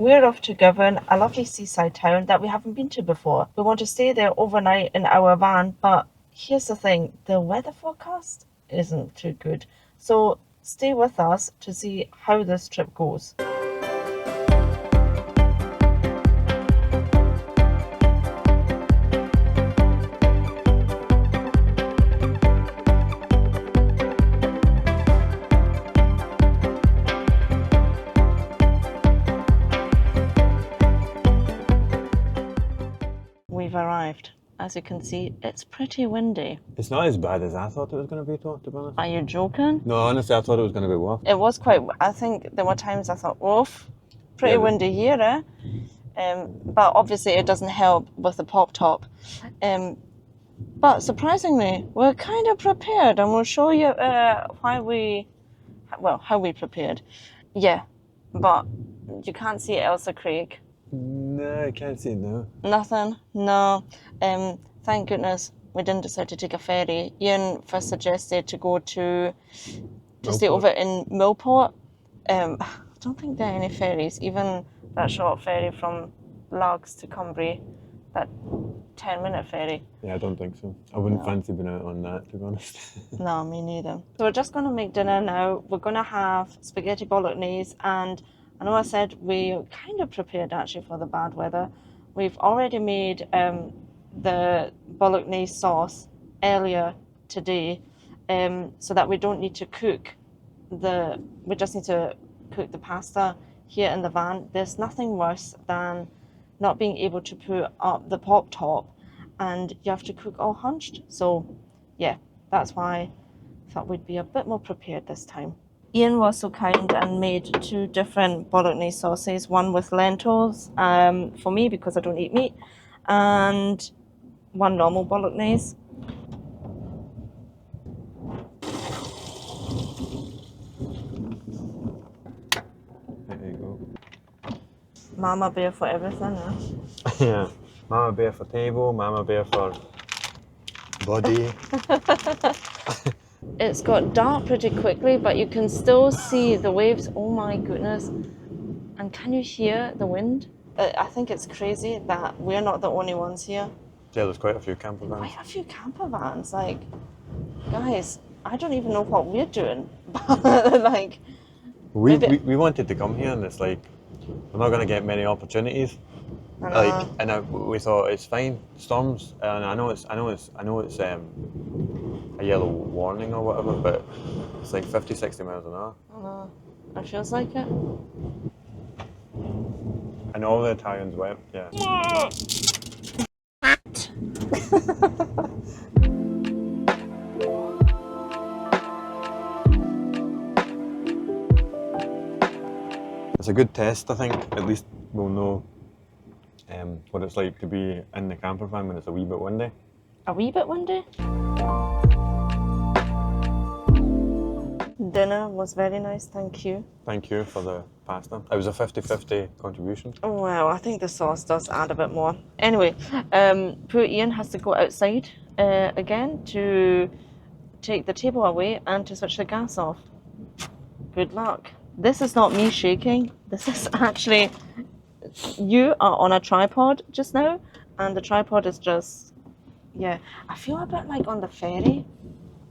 We're off to Girvan, a lovely seaside town that we haven't been to before. We want to stay there overnight in our van, but here's the thing, the weather forecast isn't too good. So stay with us to see how this trip goes. We've arrived. As you can see, it's pretty windy. It's not as bad as I thought it was going to be, though, to be honest. Are you joking? No, honestly, I thought it was going to be worse. It was quite, I think there were times I thought, oof, pretty windy here, eh? But obviously it doesn't help with the pop top. But surprisingly, we're kind of prepared, and we'll show you how we prepared. Yeah, but you can't see Elsa Creek. No, I can't see it now. Nothing? No. Thank goodness we didn't decide to take a ferry. Ian first suggested to go to stay over in Millport. I don't think there are any ferries. Even that short ferry from Largs to Cumbria, that 10-minute ferry. Yeah, I don't think so. I wouldn't fancy being out on that, to be honest. No, me neither. So we're just going to make dinner now. We're going to have spaghetti bolognese, and I know I said we kind of prepared actually for the bad weather. We've already made the bolognese sauce earlier today, so that we don't need to cook we just need to cook the pasta here in the van. There's nothing worse than not being able to put up the pop top and you have to cook all hunched. So yeah, that's why I thought we'd be a bit more prepared this time. Ian was so kind and made 2 different bolognese sauces, one with lentils for me because I don't eat meat, and one normal bolognese. There you go. Mama bear for everything, eh? Yeah. Mama bear for table, mama bear for body. It's got dark pretty quickly, but you can still see the waves. Oh my goodness. And can you hear the wind? I think it's crazy that we're not the only ones here. Yeah, there's quite a few campervans. Quite a few campervans. Like, guys, I don't even know what we're doing. Like, We wanted to come here, and it's like we're not going to get many opportunities. We thought it's fine. Storms, and I know it's a yellow warning or whatever, but it's like 50, 60 miles an hour. I know. It feels like it. And all the Italians went, yeah. It's a good test, I think. At least we'll know what it's like to be in the campervan when it's a wee bit windy. A wee bit windy? Dinner was very nice, thank you. Thank you for the pasta. It was a 50-50 contribution. Well, I think the sauce does add a bit more. Anyway, poor Ian has to go outside again to take the table away and to switch the gas off. Good luck. This is not me shaking. This is actually, you are on a tripod just now, and the tripod is just, yeah. I feel a bit like on the ferry.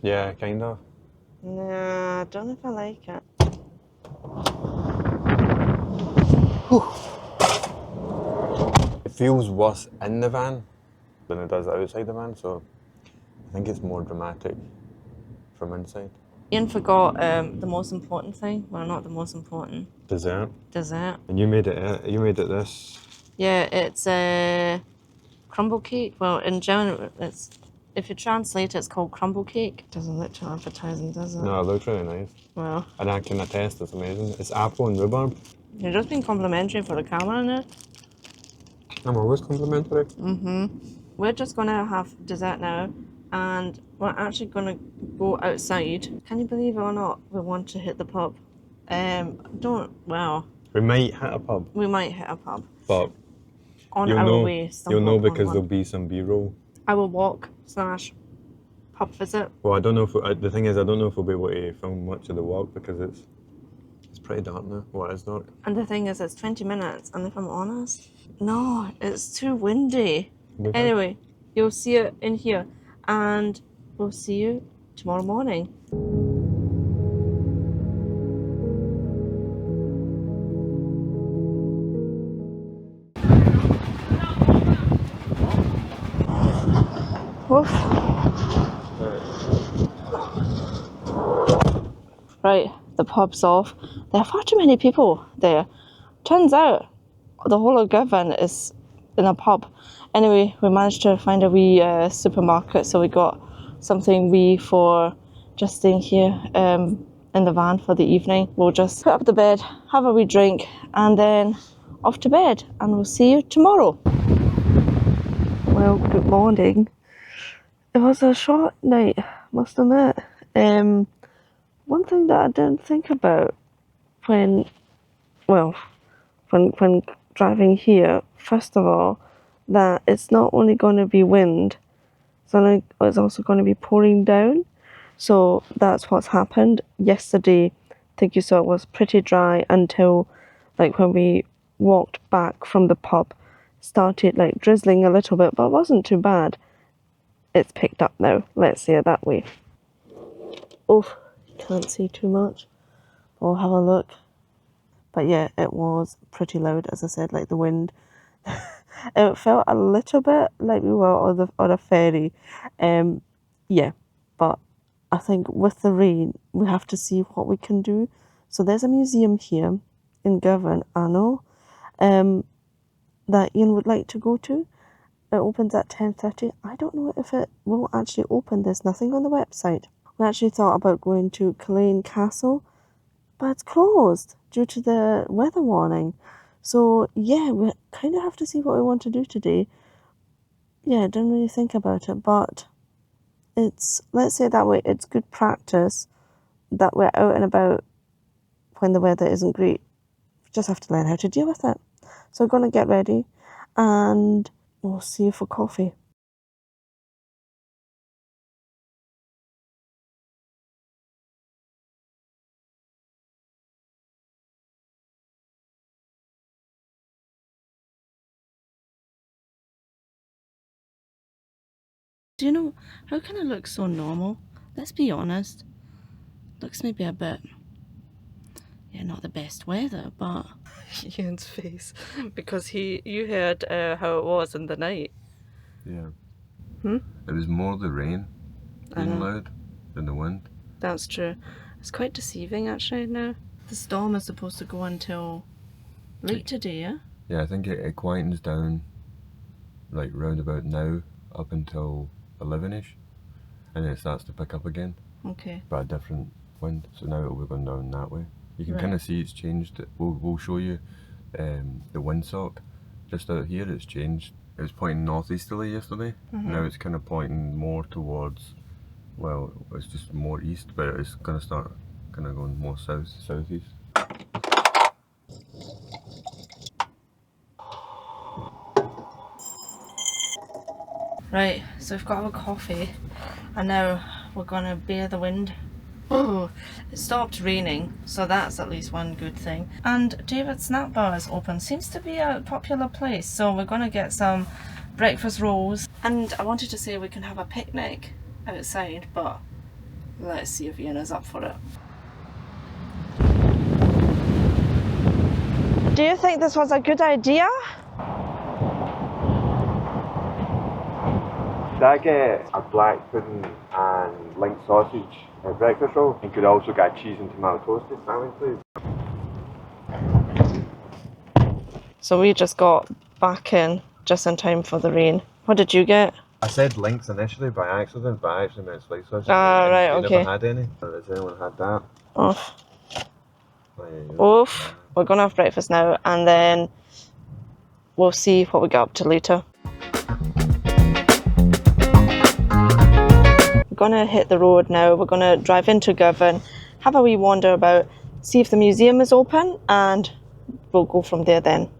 Yeah, kind of. Nah, I don't know if I like it. It feels worse in the van than it does outside the van, so I think it's more dramatic from inside. Ian forgot the most important thing. Well, not the most important. Dessert. Dessert. And you made it this. Yeah, it's a crumble cake. Well, in general, if you translate it, it's called crumble cake. It doesn't look too appetizing, does it? No, it looks really nice. Well, And I can attest, it's amazing. It's apple and rhubarb. you're just being complimentary for the camera, innit? I'm always complimentary. We're just gonna have dessert now, and we're actually gonna go outside. Can you believe it or not? We want to hit the pub. We might hit a pub, We might hit a pub but on you'll our know, way. you'll know stumble upon because one. there'll be some B-roll. I will walk/pub visit. Well, I don't know if the thing is, I don't know if we'll be able to film much of the walk because it's pretty dark now. Well, it's dark. And the thing is, it's 20 minutes, and if I'm honest, no, it's too windy. Okay. Anyway, you'll see it in here, and we'll see you tomorrow morning. Oof. Right, the pub's off. There are far too many people there. Turns out the whole of Girvan is in a pub. Anyway, we managed to find a wee supermarket, so we got something wee for just staying here in the van for the evening. We'll just put up the bed, have a wee drink, and then off to bed, and we'll see you tomorrow. Well, good morning. It was a short night, must admit. One thing that I didn't think about when driving here, first of all, that it's not only going to be wind, it's also going to be pouring down. So that's what's happened. Yesterday, I think you saw it was pretty dry until like when we walked back from the pub, started like drizzling a little bit, but it wasn't too bad. It's picked up now, let's say it that way. Oh, can't see too much. We'll have a look. But yeah, it was pretty loud, as I said, like the wind. It felt a little bit like we were on a ferry. Yeah, but I think with the rain, we have to see what we can do. So there's a museum here in Girvan, I know, that Ian would like to go to. It opens at 10:30. I don't know if it will actually open. There's nothing on the website. We actually thought about going to Culzean Castle, but it's closed due to the weather warning. So yeah, we kind of have to see what we want to do today. Yeah, didn't really think about it, but it's, let's say it that way, it's good practice that we're out and about when the weather isn't great. We just have to learn how to deal with it. So we're going to get ready and we'll see you for coffee. Do you know, how can it look so normal? Let's be honest. Looks maybe a bit, yeah, not the best weather, but Ian's face, because you heard how it was in the night. Yeah. It was more the rain being loud than the wind. That's true. It's quite deceiving actually now. The storm is supposed to go until late today, yeah? Yeah, I think it quietens down like round about now up until 11ish, and then it starts to pick up again. Okay. But a different wind, so now it'll be going down that way. You can Right. kind of see it's changed. We'll show you the windsock just out here. It's changed. It was pointing northeasterly yesterday. Now it's kind of pointing more towards, well, it's just more east, but it's going to start kind of going more southeast. Right, so we've got our coffee and now we're gonna bear the wind. Oh, it stopped raining, so that's at least one good thing. And David's Snack Bar is open. Seems to be a popular place, so we're gonna get some breakfast rolls. And I wanted to say we can have a picnic outside, but let's see if Ian is up for it. Do you think this was a good idea? Could I get a black pudding and link sausage breakfast roll? And could I also get a cheese and tomato toasted sandwich, please? So we just got back in just in time for the rain. What did you get? I said links initially by accident, but I actually meant slice sausage. Ah, right, okay. Never had any. Has anyone had that? Oof. Oh, yeah. Oof. We're gonna have breakfast now and then we'll see what we get up to later. We're gonna hit the road now. We're gonna drive into Girvan, have a wee wander about, see if the museum is open, and we'll go from there then.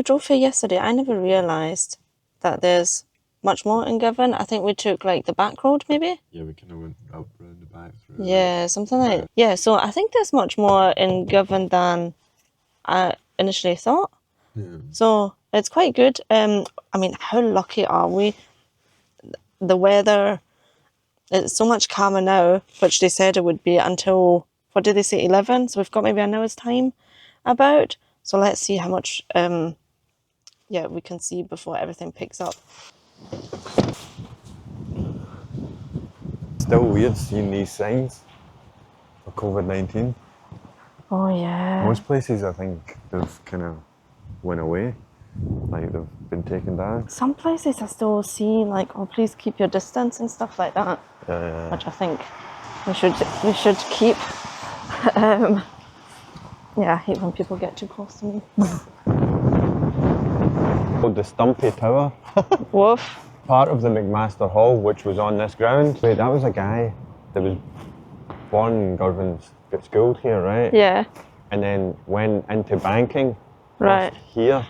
we drove here yesterday, I never realised that there's much more in Girvan. I think we took like the back road maybe? Yeah, we kind of went up round the back through. Yeah, something like yeah, so I think there's much more in Girvan than I initially thought. Yeah. So it's quite good. I mean, how lucky are we? The weather, it's so much calmer now, which they said it would be until, what did they say, 11? So we've got maybe an hour's time about. So let's see how much yeah, we can see before everything picks up. Still weird seeing these signs for COVID-19. Oh yeah. Most places, I think, they've kind of went away, like they've been taken down. Some places I still see like, oh, please keep your distance and stuff like that, which I think we should keep. Yeah, I hate when people get too close to me. The Stumpy Tower, Woof. part of the McMaster Hall, which was on this ground. Wait, that was a guy that was born in Girvan, got schooled here, right? Yeah. And then went into banking, Right. here,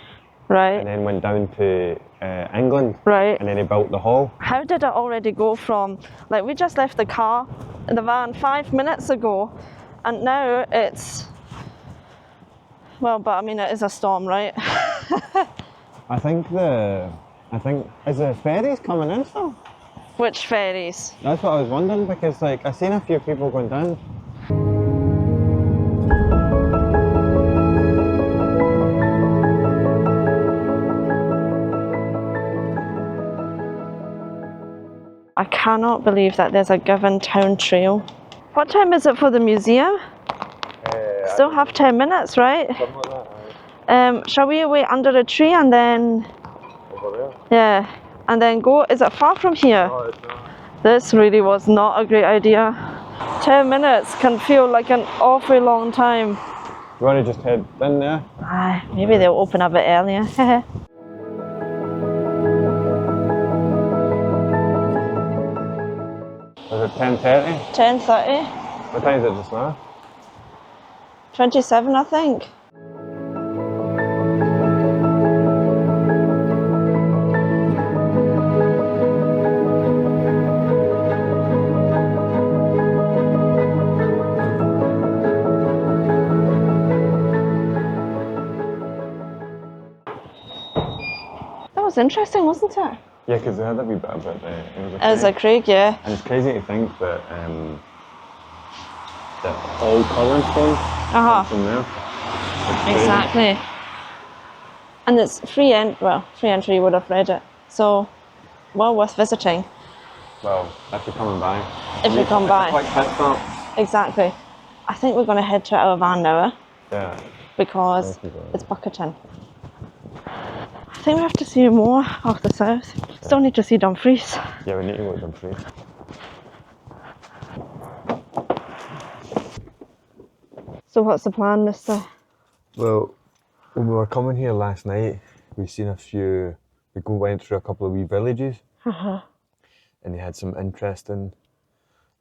Right. and then went down to England, Right. and then he built the hall. How did it already go from, like, we just left the car, the van 5 minutes ago, and now it's, well, but I mean, it is a storm, right? I think is the ferries coming in still? Which ferries? That's what I was wondering, because like I seen a few people going down. I cannot believe that there's a Girvan town trail. What time is it for the museum? Still have 10 minutes, right? Something like that, Shall we wait under a tree and then, over there. yeah, and then go? Is it far from here? Oh, it's not. This really was not a great idea. 10 minutes can feel like an awfully long time. You want to just head in there? Aye, maybe they'll open a bit earlier. Is it 10:30? 10:30, What time is it just now? 27 I think. That was interesting, wasn't it? Yeah, because they had a wee bit about As a Craig, yeah. And it's crazy to think that that all current stones come from there. It's crazy. Exactly. And it's free entry, you would have read it. So, well worth visiting. Well, if you're coming by. If you come by. It's quite pit stop. Exactly. I think we're going to head to our van now, Yeah. because Thank you very it's Buckerton. I think we have to see more of the south. Still need to see Dumfries. Yeah, we need to go to Dumfries. So what's the plan, mister? Well, when we were coming here last night, we seen a few. We went through a couple of wee villages, and they had some interesting,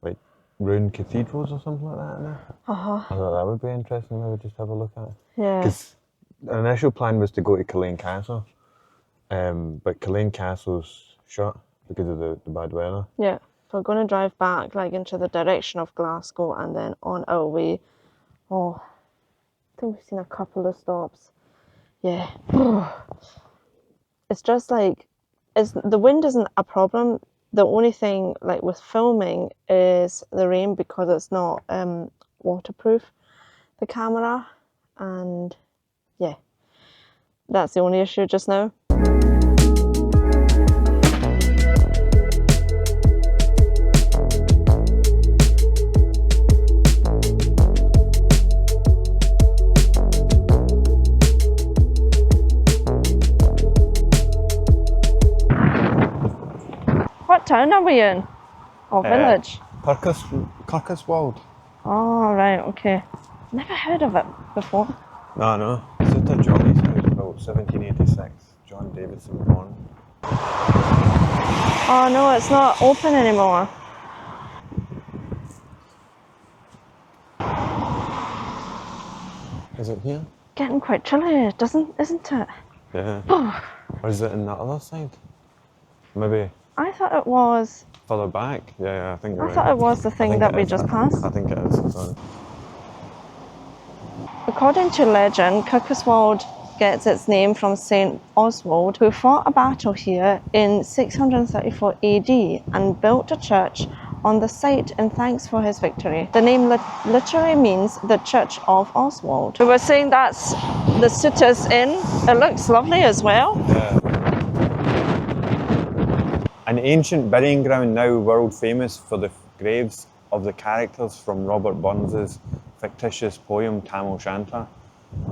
like, ruined cathedrals or something like that in there. I thought that would be interesting. Maybe just have a look at it. Yeah. Because the initial plan was to go to Culzean Castle, but Culzean Castle's shut because of the bad weather. Yeah. So we're going to drive back, like, into the direction of Glasgow, and then on our way. Oh, I think we've seen a couple of stops. Yeah. It's just like, the wind isn't a problem. The only thing, like, with filming is the rain, because it's not waterproof, the camera, and yeah, that's the only issue just now. What town are we in? Or village? Kirkoswald. Oh, right, okay. Never heard of it before. No. It's at a Johnny's house, built 1786. John Davidson born. Oh no, it's not open anymore. Is it here? Getting quite chilly, isn't it? Yeah. Or is it in the other side? Maybe I thought it was. further back? Yeah, I think you're I right. thought it was the I thing think that it we is. just passed. I think it is. Sorry. According to legend, Kirkoswald gets its name from Saint Oswald, who fought a battle here in 634 AD and built a church on the site in thanks for his victory. The name literally means the Church of Oswald. We were saying that's the Sutter's Inn. It looks lovely as well. Yeah. An ancient burying ground now world famous for the graves of the characters from Robert Burns's fictitious poem Tam O'Shanter.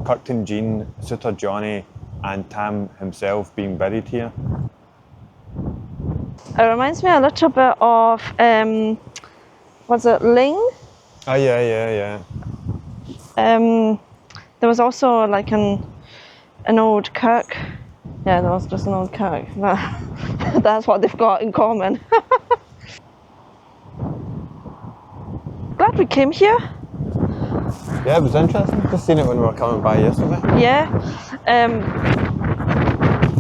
Curtin Jean, Suitor Johnny and Tam himself being buried here. It reminds me a little bit of, was it Ling? Oh yeah. There was also like an old kirk. Yeah, there was just an old kirk. That's what they've got in common. Glad we came here. Yeah, it was interesting. Just seen it when we were coming by yesterday. Yeah.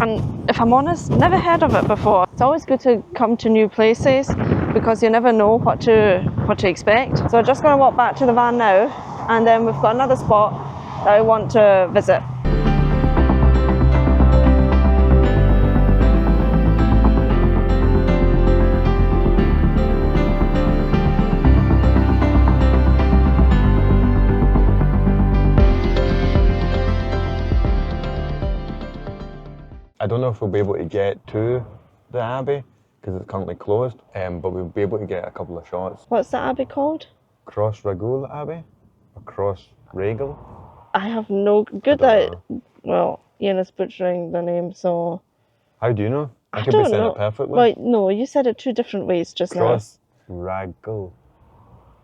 And if I'm honest, never heard of it before. It's always good to come to new places because you never know what to expect. So I'm just going to walk back to the van now, and then we've got another spot that I want to visit. I don't know if we'll be able to get to the Abbey because it's currently closed, but we'll be able to get a couple of shots. What's that abbey called? Cross Ragul Abbey? Or Cross Regal? I have no good I well, Ian is butchering the name, so How do you know? I could don't be saying know. it perfectly. Wait, no, you said it two different ways just Cross Ragul.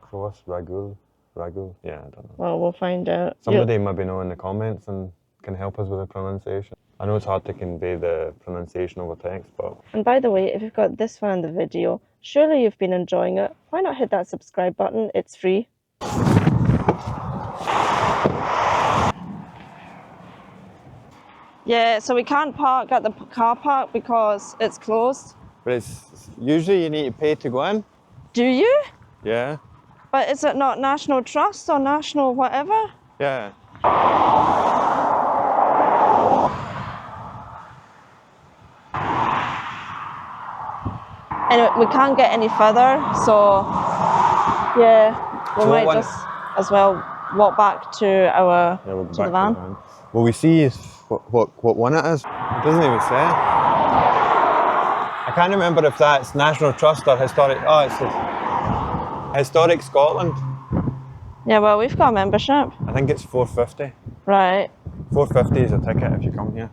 Cross Ragul. Yeah, I don't know. now. Well, we'll find out. Somebody maybe know in the comments and can help us with the pronunciation. I know it's hard to convey the pronunciation over text, but... And by the way, if you've got this far in the video, surely you've been enjoying it. Why not hit that subscribe button? It's free. Yeah, so we can't park at the car park because it's closed. But it's... Usually you need to pay to go in. Do you? Yeah. But is it not National Trust or National whatever? Yeah. And we can't get any further, so yeah, we So might what just as well walk back to our we'll go to back the van. Will we see what one it is? It doesn't even say. I can't remember if that's National Trust or Historic... Oh, it's Historic Scotland. Yeah, well, we've got a membership. I think it's $4.50. Right. $4.50 is a ticket if you come here.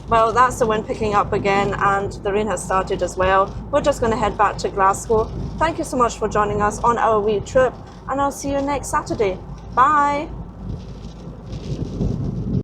Well, that's the wind picking up again and the rain has started as well. We're just going to head back to Glasgow. Thank you so much for joining us on our wee trip, and I'll see you next Saturday. Bye.